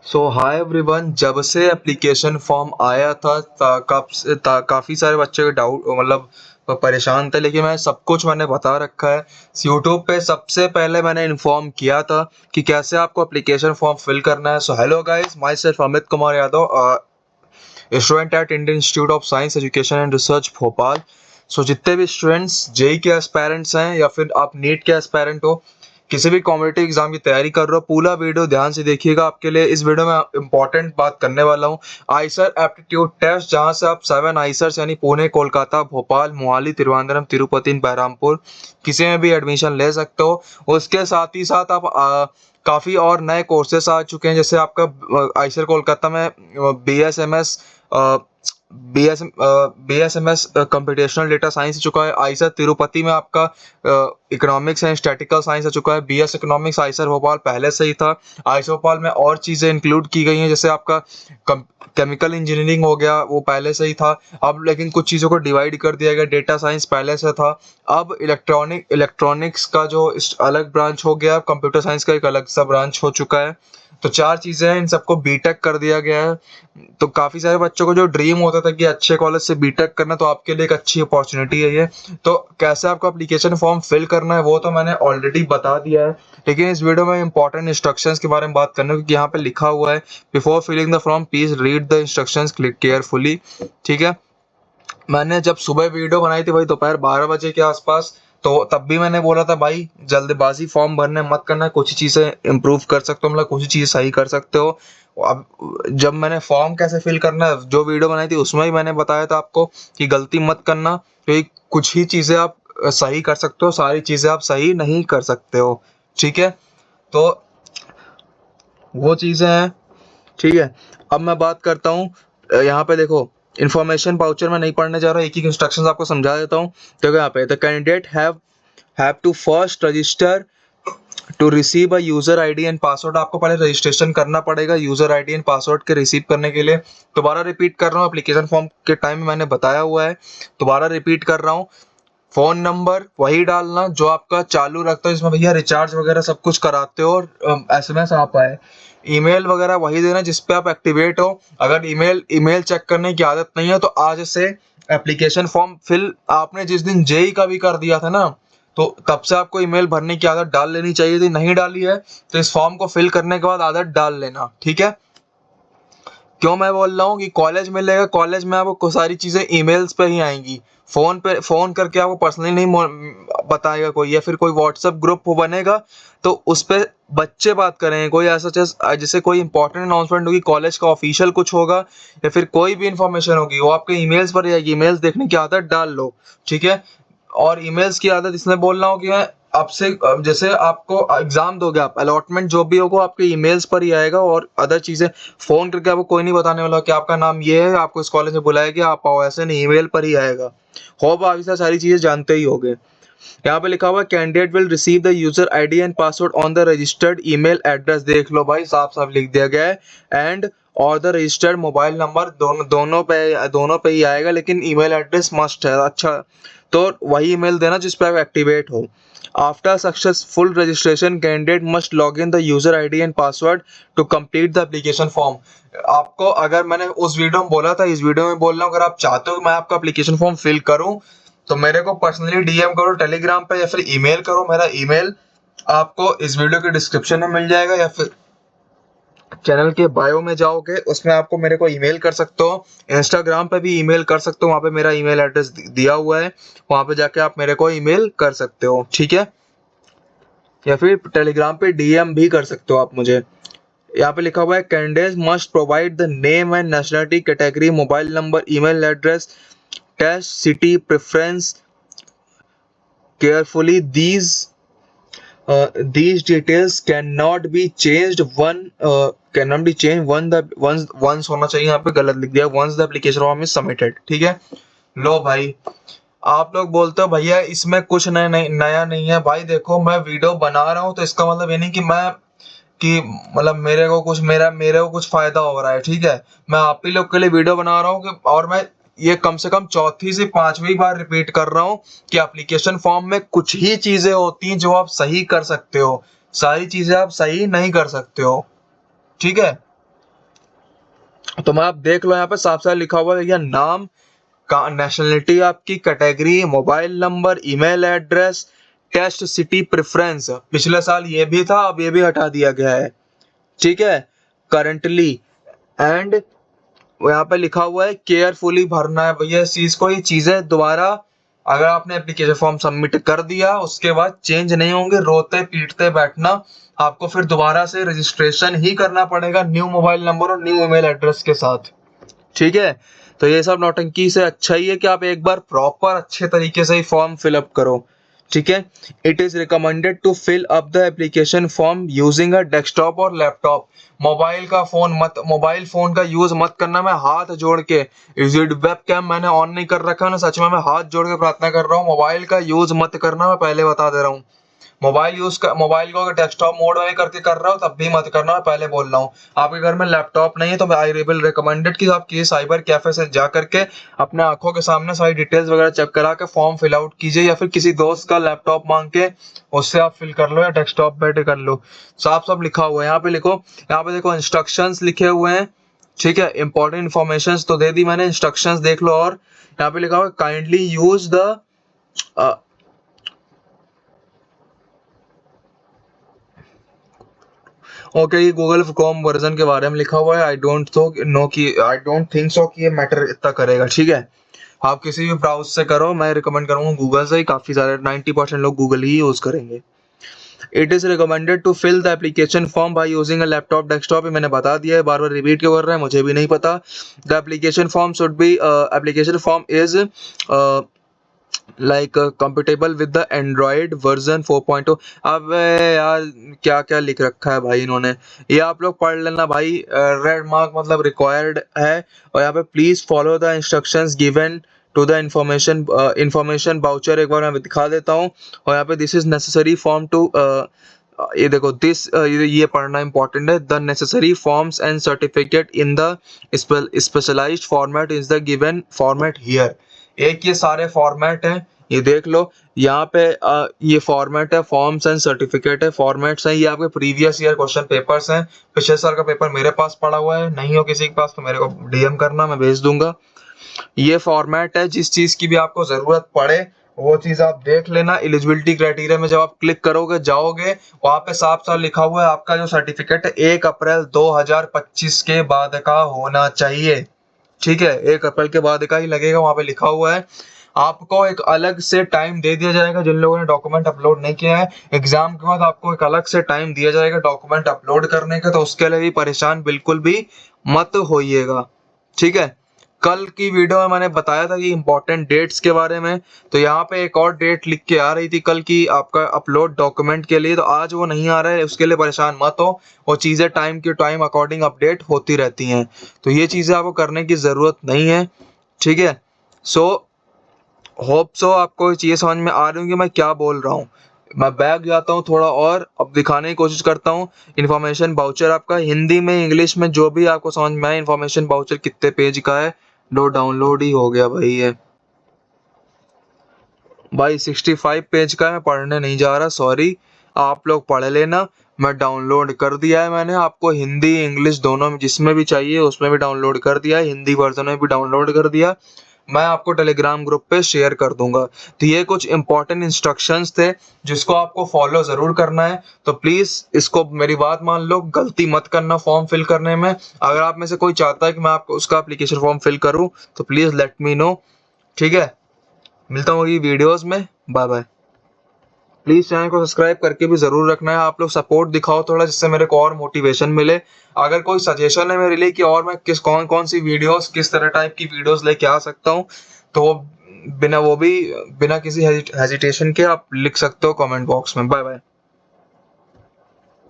सो hi everyone, जब से application form आया था काफ़ी सारे बच्चे के डाउट मतलब परेशान थे, लेकिन मैंने बता रखा है। यूट्यूब पे सबसे पहले मैंने इन्फॉर्म किया था कि कैसे आपको एप्लीकेशन फॉर्म फिल करना है। So hello guys, myself Amit Kumar Yadav, student at Indian Institute of Science Education and Research Bhopal. So जितने भी स्टूडेंट्स जेई के एस्पायरेंट्स हैं या फिर आप नीट के एस्पायरेंट हो, किसी भी कॉम्पिटिटिव एग्जाम की तैयारी कर रहे हो, पूरा वीडियो ध्यान से देखिएगा। आपके लिए इस वीडियो में इंपॉर्टेंट बात करने वाला हूँ आईसर एप्टीट्यूड टेस्ट, जहां से आप 7 आईसर्स यानी पुणे, कोलकाता, भोपाल, मोहाली, त्रिवेंद्रम, तिरुपति, बहरामपुर किसी में भी एडमिशन ले सकते हो। उसके साथ ही साथ आप काफ़ी और नए कोर्सेस आ चुके हैं, जैसे आपका आईसर कोलकाता में B S M S B S M S computational data science आ चुका है। आईसर तिरुपति में आपका इकोनॉमिक्स एंड स्टैटिकल साइंस आ चुका है। बीएस इकोनॉमिक्स आईसर भोपाल पहले से ही था। आईसर भोपाल में और चीज़ें इंक्लूड की गई हैं, जैसे आपका केमिकल इंजीनियरिंग हो गया, वो पहले से ही था। अब लेकिन कुछ चीज़ों को डिवाइड कर दिया गया। डेटा साइंस पहले से था, अब इलेक्ट्रॉनिक्स का जो अलग ब्रांच हो गया, कंप्यूटर साइंस का एक अलग सा ब्रांच हो चुका है। तो 4 चीज़ें हैं, इन सबको बीटेक कर दिया गया है। तो काफ़ी सारे बच्चों को जो ड्रीम होता था कि अच्छे कॉलेज से बीटेक करना, तो आपके लिए एक अच्छी अपॉर्चुनिटी है ये। तो कैसे आपको एप्लीकेशन फॉर्म फिल करना है वो तो मैंने ऑलरेडी बता दिया है, लेकिन इस वीडियो में इंपॉर्टेंट इंस्ट्रक्शंस के बारे में बात करना है, क्योंकि यहाँ पे लिखा हुआ है before filling the form please read the instructions carefully. ठीक है। मैंने जब सुबह वीडियो बनाई थी भाई दोपहर 12 बजे के आसपास, तो तब भी मैंने बोला था भाई जल्दबाजी फॉर्म भरने मत करना, कुछ चीज़ें इम्प्रूव कर सकते हो, मतलब कुछ चीज़ सही कर सकते हो। अब जब मैंने फॉर्म कैसे फिल करना है, जो वीडियो बनाई थी उसमें ही मैंने बताया था आपको कि गलती मत करना, क्योंकि कुछ ही चीज़ें आप सही कर सकते हो, सारी चीज़ें आप सही नहीं कर सकते हो। ठीक है। तो वो चीज़ें हैं। ठीक है। अब मैं बात करता हूँ, यहाँ पे देखो, इन्फॉर्मेशन पाउचर में नहीं पढ़ने जा रहा हूँ, एक एक इंस्ट्रक्शंस आपको समझा देता हूँ। देखो यहाँ पे the candidate have to first register to receive a user ID and password. आपको पहले रजिस्ट्रेशन करना पड़ेगा यूजर आईडी एंड पासवर्ड के रिसीव करने के लिए। दोबारा रिपीट कर रहा हूँ, एप्लीकेशन फॉर्म के टाइम में मैंने बताया हुआ है, दोबारा रिपीट कर रहा हूँ। फ़ोन नंबर वही डालना जो आपका चालू रखते हो, जिसमें भैया रिचार्ज वगैरह सब कुछ कराते हो और एसएमएस आ पाए। ईमेल वगैरह वही देना जिस पे आप एक्टिवेट हो। अगर ईमेल ईमेल चेक करने की आदत नहीं है, तो आज से एप्लीकेशन फॉर्म फिल आपने जिस दिन जेई का भी कर दिया था ना, तो तब से आपको ईमेल भरने की आदत डाल लेनी चाहिए थी। नहीं डाली है तो इस फॉर्म को फिल करने के बाद आदत डाल लेना। ठीक है। क्यों मैं बोल रहा हूँ कि कॉलेज मिलेगा, कॉलेज में आपको सारी चीज़ें ईमेल्स पे ही आएंगी। फ़ोन पे फ़ोन करके आपको पर्सनली नहीं बताएगा कोई, या फिर कोई व्हाट्सएप ग्रुप बनेगा तो उस पे बच्चे बात करेंगे। कोई ऐसा जैसे कोई इंपॉर्टेंट अनाउंसमेंट होगी, कॉलेज का ऑफिशियल कुछ होगा, या फिर कोई भी इंफॉर्मेशन होगी, वो आपके ईमेल्स पर आएगी। ईमेल्स देखने की आदत डाल लो। ठीक है। और ईमेल्स की आदत इसलिए बोल रहा हूँ कि मैं आपसे जैसे आपको एग्जाम दोगे, आप अलॉटमेंट जो भी होगा आपके ईमेल्स पर ही आएगा, और अदर चीज़ें फ़ोन करके आपको कोई नहीं बताने वाला कि आपका नाम ये है, आपको इस कॉलेज में बुलाया गया, आप आओ, ऐसे नहीं, ईमेल पर ही आएगा। होप आप ये सारी चीज़ें जानते ही होंगे। यहाँ पे लिखा हुआ है candidate will receive the user ID and password on the registered email address. देख लो भाई, साफ साफ लिख दिया गया है। एंड और द रजिस्टर्ड मोबाइल नंबर, दोनों पे ही आएगा, लेकिन ईमेल एड्रेस मस्ट है। अच्छा, तो वही ईमेल देना जिस पे आप एक्टिवेट हो। After successful registration candidate must log in the user ID and password to complete the application form. आपको, अगर मैंने उस वीडियो में बोला था, इस वीडियो में बोल रहा हूँ, अगर आप चाहते हो कि मैं आपका एप्लीकेशन फॉर्म फिल करूँ, तो मेरे को पर्सनली डीएम करो टेलीग्राम पे, या फिर ईमेल करो। मेरा ईमेल आपको इस वीडियो के डिस्क्रिप्शन में मिल जाएगा, या फिर चैनल के बायो में जाओगे, उसमें आपको मेरे को ईमेल कर सकते हो। इंस्टाग्राम पे भी ईमेल कर सकते हो, वहाँ पे मेरा ईमेल एड्रेस दिया हुआ है, वहाँ पे जाके आप मेरे को ईमेल कर सकते हो। ठीक है। या फिर टेलीग्राम पे डीएम भी कर सकते हो आप मुझे। यहाँ पे लिखा हुआ है candidate must provide the name and nationality, category, mobile number, email address, test city preference carefully. These details cannot be changed once होना चाहिए, यहाँ पे गलत लिख दिया, once the application form is submitted। ठीक है। लो भाई, आप लोग बोलते हो भैया इसमें कुछ नया नहीं है। भाई देखो, मैं वीडियो बना रहा हूँ तो इसका मतलब ये नहीं कि मतलब मेरे को कुछ फायदा हो रहा है। ठीक है। मैं आप ही लोग के लिए वीडियो बना रहा हूँ और मैं ये कम से कम चौथी से पांचवी बार रिपीट कर रहा हूँ कि एप्लीकेशन फॉर्म में कुछ ही चीजें होती हैं जो आप सही कर सकते हो, सारी चीजें आप सही नहीं कर सकते हो। ठीक है। तो मैं आप देख लो यहाँ पे साफ साफ लिखा हुआ है या नाम का, नेशनलिटी आपकी, category, mobile number, email address, test city preference. पिछले साल ये भी था, अब ये भी हटा दिया गया है, ठीक है, करंटली। एंड यहाँ पे लिखा हुआ है केयरफुली भरना है भैया इस चीज को। ये चीजें दोबारा अगर आपने एप्लीकेशन फॉर्म सबमिट कर दिया उसके बाद चेंज नहीं होंगे, रोते पीटते बैठना, आपको फिर दोबारा से रजिस्ट्रेशन ही करना पड़ेगा न्यू मोबाइल नंबर और न्यू ईमेल एड्रेस के साथ, ठीक है। तो ये सब नौटंकी से अच्छा ही है कि आप एक बार प्रॉपर अच्छे तरीके से ही फॉर्म फिलअप करो, ठीक है। It is recommended to fill up the application form using a desktop और लैपटॉप। मोबाइल फोन का यूज मत करना। मैं हाथ जोड़ के, वेब कैम मैंने ऑन नहीं कर रखा है ना, सच में मैं हाथ जोड़ के प्रार्थना कर रहा हूँ, मोबाइल का यूज मत करना, मैं पहले बता दे रहा हूँ। मोबाइल को अगर डेस्कटॉप मोड में करके कर रहा हो तब भी मत करना, मैं पहले बोल रहा हूँ। आपके घर में लैपटॉप नहीं है तो आई विल रिकमेंडेड कि आप किसी साइबर कैफे से जा करके अपने आंखों के सामने सारी डिटेल्स वगैरह चेक करा के फॉर्म फिल आउट कीजिए, या फिर किसी दोस्त का लैपटॉप मांग के उससे आप फिल कर लो, या डेस्कटॉप बैठ कर लो। साफ साफ लिखा हुआ है यहाँ पे, लिखो यहाँ पे देखो इंस्ट्रक्शंस लिखे हुए हैं, ठीक है। इंपॉर्टेंट इन्फॉर्मेशन तो दे दी मैंने, इंस्ट्रक्शंस देख लो। और यहाँ पे लिखा हुआ है काइंडली यूज द ओके, ये गूगल क्रोम वर्जन के बारे में लिखा हुआ है। आई डोंट थिंक सो कि ये मैटर इतना करेगा, ठीक है। आप किसी भी ब्राउज से करो, मैं रिकमेंड करूंगा गूगल से ही, काफी सारे 90% लोग गूगल ही यूज करेंगे। It is recommended to fill the application form by using a laptop desktop. ये मैंने बता दिया है, बार बार रिपीट क्यों कर रहा है मुझे भी नहीं पता। The application form is like compatible with the Android version 4.0। अब यार क्या क्या लिख रखा है भाई इन्होंने, ये आप लोग पढ़ लेना भाई। रेड मार्क मतलब रिक्वायर्ड है। और यहाँ पे please follow the instructions given to the information voucher, एक बार मैं दिखा देता हूँ। और यहाँ पे this is necessary form to, ये देखो ये पढ़ना इंपॉर्टेंट है। The necessary forms and certificate in the specialised format is the given format here. एक ये सारे फॉर्मेट हैं, ये देख लो यहाँ पे। ये फॉर्मेट है, फॉर्म्स एंड सर्टिफिकेट है, फॉर्मेट्स हैं, ये आपके प्रीवियस ईयर क्वेश्चन पेपर्स हैं। पिछले साल का पेपर मेरे पास पड़ा हुआ है, नहीं हो किसी के पास तो मेरे को डीएम करना, मैं भेज दूंगा। ये फॉर्मेट है, जिस चीज की भी आपको जरूरत पड़े वो चीज आप देख लेना। एलिजिबिलिटी क्राइटेरिया में जब आप क्लिक करोगे जाओगे, वहां पे साफ साफ लिखा हुआ है आपका जो सर्टिफिकेट है 1 अप्रैल 2025 के बाद का होना चाहिए, ठीक है। 1 अप्रैल के बाद का ही लगेगा, वहां पे लिखा हुआ है। आपको एक अलग से टाइम दे दिया जाएगा जिन लोगों ने डॉक्यूमेंट अपलोड नहीं किया है, एग्जाम के बाद आपको एक अलग से टाइम दिया जाएगा डॉक्यूमेंट अपलोड करने का, तो उसके लिए भी परेशान बिल्कुल भी मत होइएगा, ठीक है। कल की वीडियो में मैंने बताया था कि इंपॉर्टेंट डेट्स के बारे में, तो यहाँ पे एक और डेट लिख के आ रही थी कल की आपका अपलोड डॉक्यूमेंट के लिए, तो आज वो नहीं आ रहा है, उसके लिए परेशान मत हो। वो चीज़ें टाइम के टाइम अकॉर्डिंग अपडेट होती रहती हैं, तो ये चीज़ें आपको करने की ज़रूरत नहीं है, ठीक है। सो होप सो आपको ये चीज़ें समझ में आ रही होंगी मैं क्या बोल रहा हूँ। मैं बैक जाता हूँ थोड़ा और अब दिखाने की कोशिश करता हूँ। इन्फॉर्मेशन बाउचर आपका हिंदी में इंग्लिश में जो भी आपको समझ में आए। इन्फॉर्मेशन बाउचर कितने पेज का है, लो डाउनलोड ही हो गया भाई ये भाई 65 पेज का है, मैं पढ़ने नहीं जा रहा, सॉरी, आप लोग पढ़ लेना। मैं डाउनलोड कर दिया है मैंने, आपको हिंदी इंग्लिश दोनों में जिसमें भी चाहिए उसमें भी डाउनलोड कर दिया है, हिंदी वर्जन में भी डाउनलोड कर दिया। मैं आपको टेलीग्राम ग्रुप पे शेयर कर दूंगा। तो ये कुछ इंपॉर्टेंट इंस्ट्रक्शंस थे जिसको आपको फॉलो जरूर करना है। तो प्लीज इसको मेरी बात मान लो, गलती मत करना फॉर्म फिल करने में। अगर आप में से कोई चाहता है कि मैं आपको उसका एप्लीकेशन फॉर्म फिल करूं तो प्लीज लेट मी नो, ठीक है। मिलता हूँ अगली वीडियोस में, बाय बाय। प्लीज चैनल को सब्सक्राइब करके भी जरूर रखना है। आप लोग सपोर्ट दिखाओ थोड़ा, जिससे मेरे को और मोटिवेशन मिले। अगर कोई सजेशन है मेरे लिए कि और मैं कौन कौन सी वीडियोस, किस तरह टाइप की वीडियोस लेके आ सकता हूँ, तो वो भी बिना किसी हेजिटेशन के आप लिख सकते हो कमेंट बॉक्स में। Bye bye.